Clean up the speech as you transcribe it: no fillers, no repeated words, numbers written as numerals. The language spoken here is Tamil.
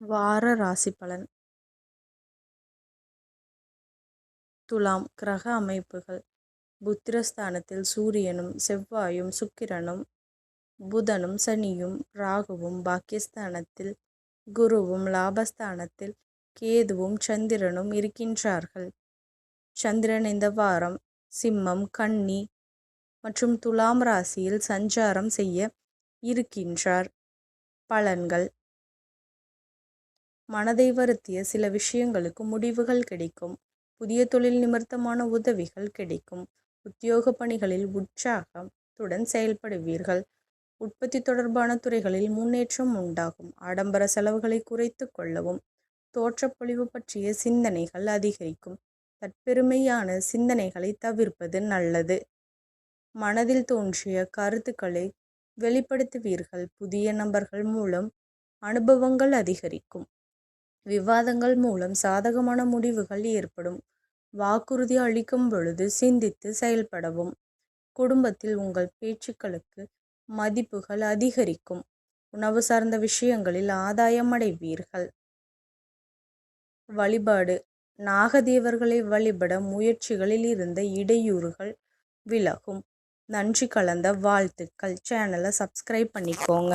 வார ராசி பலன். துலாம். கிரக அமைப்புகள். புத்திரஸ்தானத்தில் சூரியனும் செவ்வாயும் சுக்கிரனும் புதனும் சனியும் ராகுவும், பாக்கியஸ்தானத்தில் குருவும் லாபஸ்தானத்தில் கேதுவும் சந்திரனும் இருக்கின்றார்கள். சந்திரன் இந்த வாரம் சிம்மம், கன்னி மற்றும் துலாம் ராசியில் சஞ்சாரம் செய்ய இருக்கின்றார். பலன்கள். மனதை வருத்திய சில விஷயங்களுக்கு முடிவுகள் கிடைக்கும். புதிய தொழில் நிமித்தமான உதவிகள் கிடைக்கும். உத்தியோக பணிகளில் உற்சாகத்துடன் செயல்படுவீர்கள். உற்பத்தி தொடர்பான துறைகளில் முன்னேற்றம் உண்டாகும். ஆடம்பர செலவுகளை குறைத்து கொள்ளவும். தோற்றப்பொழிவு பற்றிய சிந்தனைகள் அதிகரிக்கும். தற்பெருமையான சிந்தனைகளை தவிர்ப்பது நல்லது. மனதில் தோன்றிய கருத்துக்களை வெளிப்படுத்துவீர்கள். புதிய நபர்கள் மூலம் அனுபவங்கள் அதிகரிக்கும். விவாதங்கள் மூலம் சாதகமான முடிவுகள் ஏற்படும். வாக்குறுதி அளிக்கும் பொழுது சிந்தித்து செயல்படவும். குடும்பத்தில் உங்கள் பேச்சுக்களுக்கு மதிப்புகள் அதிகரிக்கும். உணவு சார்ந்த விஷயங்களில் ஆதாயம் அடைவீர்கள். வழிபாடு. நாகதேவர்களை வழிபட முயற்சிகளில் இருந்த இடையூறுகள் விலகும். நன்றி கலந்த வாழ்த்துக்கள். சேனலை சப்ஸ்கிரைப் பண்ணிக்கோங்க.